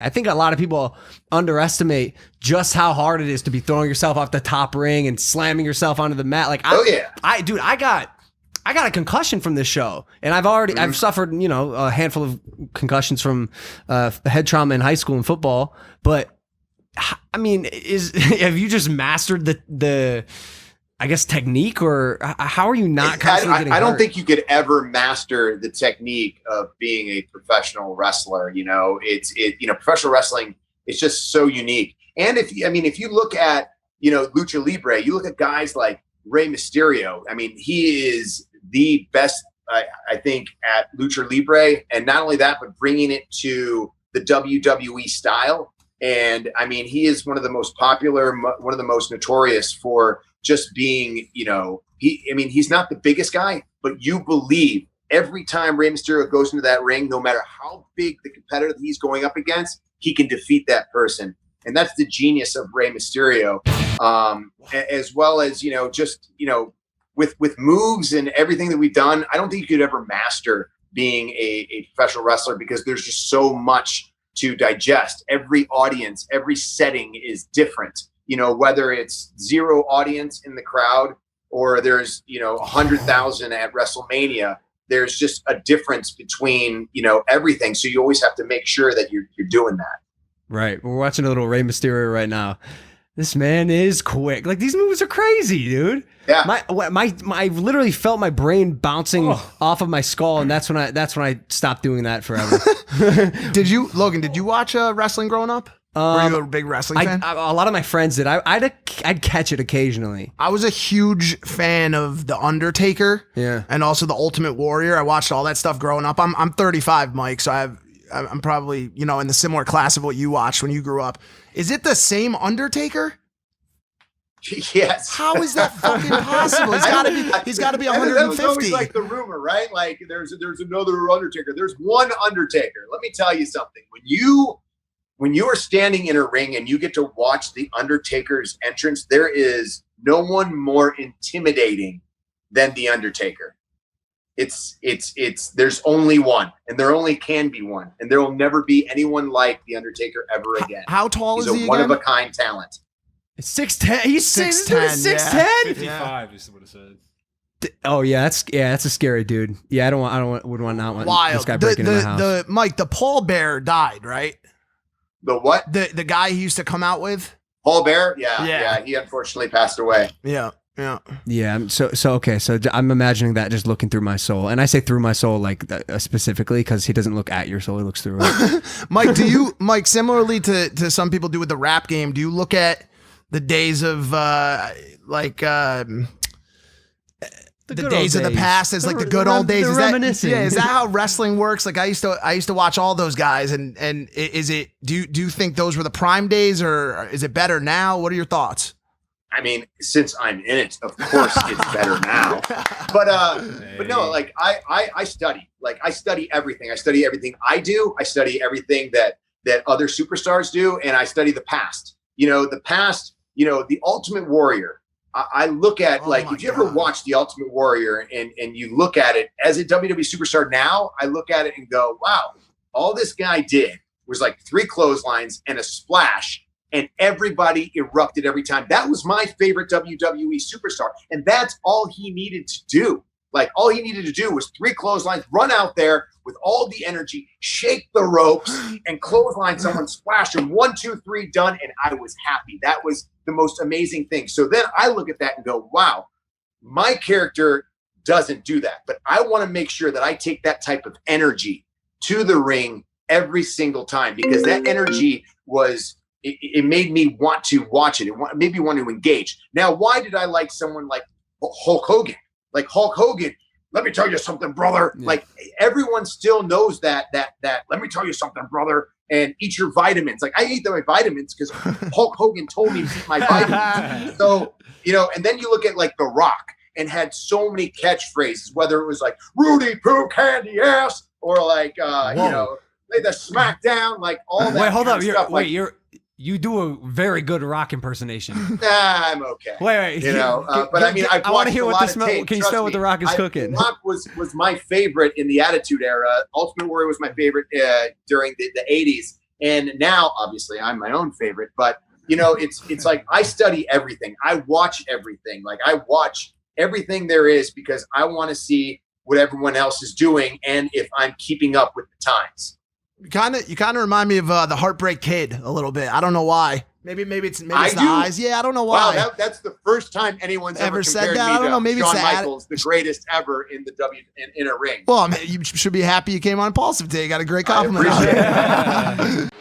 I think a lot of people underestimate just how hard it is to be throwing yourself off the top ring and slamming yourself onto the mat. Like, I got a concussion from this show, and I've suffered, a handful of concussions from head trauma in high school and football. But I mean, have you just mastered the I guess technique, or how are you not constantly getting hurt? I don't think you could ever master the technique of being a professional wrestler. Professional wrestling is just so unique. And if you look at, Lucha Libre, you look at guys like Rey Mysterio. I mean, he is the best, I think, at Lucha Libre. And not only that, but bringing it to the WWE style. And I mean, he is one of the most popular, one of the most notorious for just being, he's not the biggest guy, but you believe every time Rey Mysterio goes into that ring, no matter how big the competitor that he's going up against, he can defeat that person. And that's the genius of Rey Mysterio, as well as, with moves and everything that we've done. I don't think you could ever master being a professional wrestler, because there's just so much to digest. Every audience, every setting is different. Whether it's 0 audience in the crowd or there's, 100,000 at WrestleMania, there's just a difference between, everything. So you always have to make sure that you're doing that. Right. We're watching a little Rey Mysterio right now. This man is quick. Like, these moves are crazy, dude. Yeah. I literally felt my brain bouncing off of my skull, and that's when I stopped doing that forever. Logan, did you watch wrestling growing up? Were you a big wrestling fan? A lot of my friends did. I'd catch it occasionally. I was a huge fan of The Undertaker, and also The Ultimate Warrior. I watched all that stuff growing up. I'm 35, Mike, so I'm probably in the similar class of what you watched when you grew up. Is it the same Undertaker? Yes. How is that fucking possible? He's got to be 150. That was always like the rumor, right? Like there's another Undertaker. There's one Undertaker. Let me tell you something. When you are standing in a ring and you get to watch the Undertaker's entrance, there is no one more intimidating than the Undertaker. There's only one, and there only can be one, and there will never be anyone like the Undertaker ever again. How tall is he again? He's a one-of-a-kind talent. 6'10". He's 6'10". 6'10". 55 is what it said. Oh yeah, that's a scary dude. Yeah, would not want Wild. this guy breaking in the house. Mike, the Paul Bear died, right? The what? The guy he used to come out with? Paul Bear? Yeah. He unfortunately passed away. Yeah. So okay. So I'm imagining that just looking through my soul, and I say through my soul like specifically because he doesn't look at your soul; he looks through it. Mike, similarly to some people do with the rap game, do you look at the days of the days of the past as like the good old days? Is that how wrestling works? Like I used to watch all those guys, and is it? Do you think those were the prime days, or is it better now? What are your thoughts? I mean, since I'm in it, of course it's better now. But no, like I study. Like I study everything. I study everything I do. I study everything that other superstars do, and I study the past. The past. The Ultimate Warrior. I look at if you ever watch The Ultimate Warrior and you look at it as a WWE superstar now, I look at it and go, wow, all this guy did was like 3 clotheslines and a splash, and everybody erupted every time. That was my favorite WWE superstar, and that's all he needed to do. Like all he needed to do was 3 clotheslines, run out there with all the energy, shake the ropes, and clothesline someone, splash him, 1, 2, 3, done, and I was happy. That was the most amazing thing. So then I look at that and go, wow, my character doesn't do that, but I want to make sure that I take that type of energy to the ring every single time, because that energy it made me want to watch it. It made me want to engage. Now, why did I like someone like Hulk Hogan? Like Hulk Hogan, let me tell you something, brother. Yeah. Like everyone still knows that let me tell you something, brother, and eat your vitamins. Like I ate my vitamins because Hulk Hogan told me to eat my vitamins. So, and then you look at like The Rock and had so many catchphrases, whether it was like Rudy Poo Candy Ass or like, lay the smackdown, like all that. Wait, hold up. Stuff. You do a very good Rock impersonation. I'm okay. Wait. But I mean, I want to hear what the smell. Can you smell what the Rock is cooking? Rock was my favorite in the Attitude Era. Ultimate Warrior was my favorite during the 80s, And now, obviously, I'm my own favorite, but you know, it's like I study everything. I watch everything. Like I watch everything there is because I want to see what everyone else is doing and if I'm keeping up with the times. You kind of remind me of the Heartbreak Kid a little bit. I don't know why. Maybe it's the eyes. Yeah, I don't know why. Wow, that's the first time anyone's ever said compared that. me I don't to know. Maybe Shawn it's Michaels, the greatest ever in the in a ring. Well, I mean, you should be happy you came on Impaulsive today. You got a great compliment. I appreciate it.